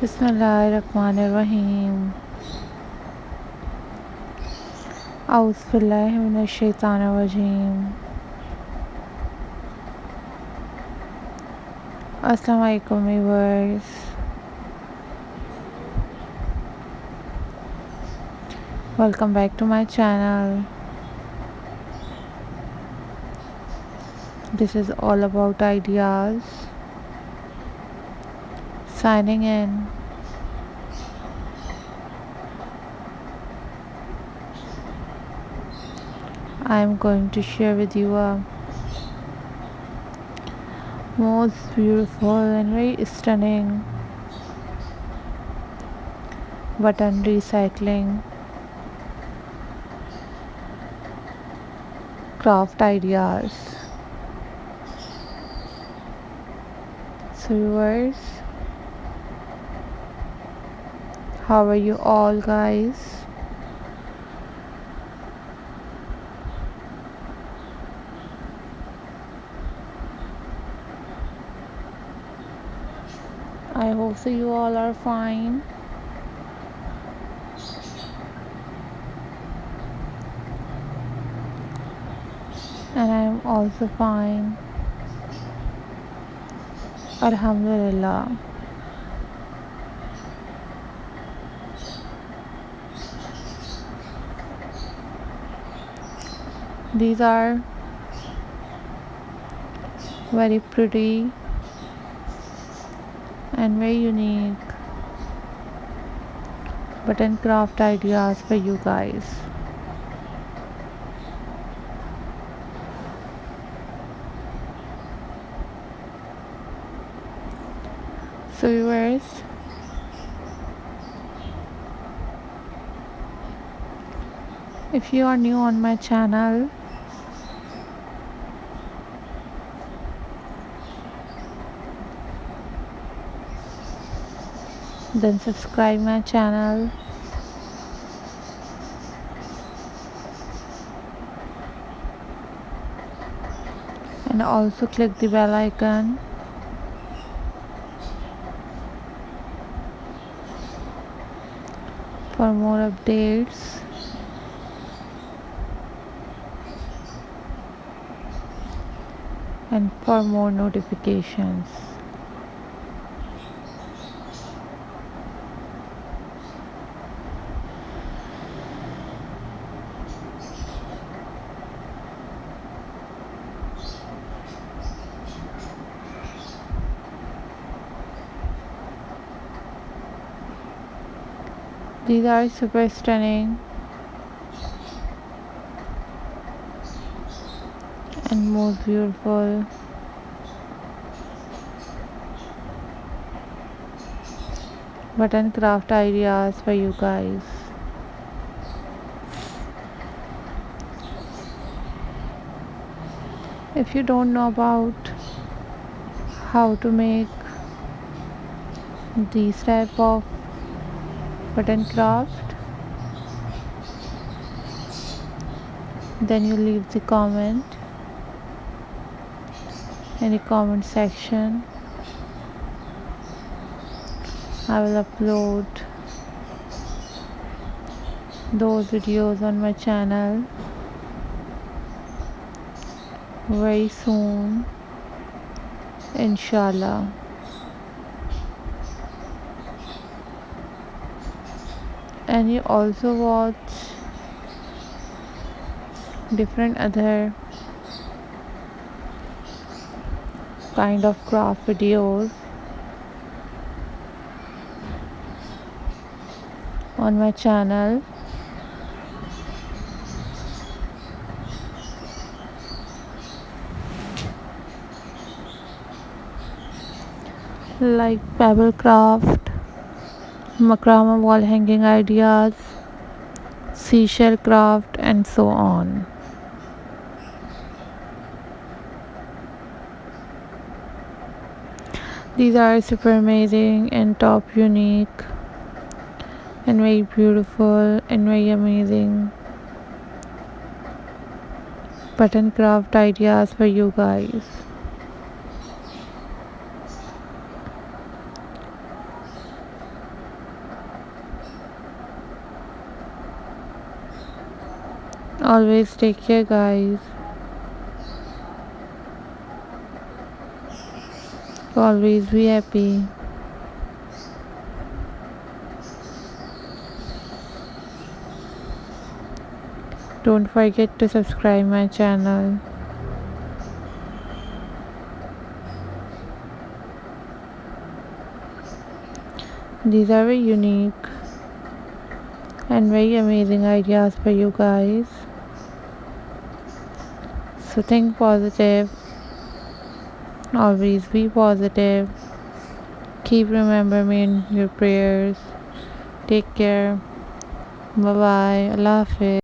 बिस्मिल्लाहिर्रहमानिर्रहीम। औज़ुबिल्लाहि मिनश्शैतानिर्रजीम। अस्सलाम वालेकुम viewers. Welcome back to my channel. This is all about ideas. Signing in. I am going to share with you a most beautiful and very stunning button recycling craft ideas. So viewers, how are you all guys? I hope so you all are fine. And I am also fine. Alhamdulillah. These are very pretty and very unique button craft ideas for you guys. So viewers, if you are new on my channel, then subscribe my channel and also click the bell icon for more updates and for more notifications. These are super stunning and most beautiful button craft ideas for you guys. If you don't know about how to make these type of button craft, then you leave the comment in the comment section. I will upload those videos on my channel very soon, inshallah. And you also watch different other kind of craft videos on my channel, like pebble craft, macrame wall hanging ideas, seashell craft, and so on. These are super amazing and top unique and very beautiful and very amazing button craft ideas for you guys. Always take care, guys. Always be happy. Don't forget to subscribe my channel. These are very unique and very amazing ideas for you guys. So think positive, always be positive. Keep remember me in your prayers. Take care. Bye bye. Allah Hafiz.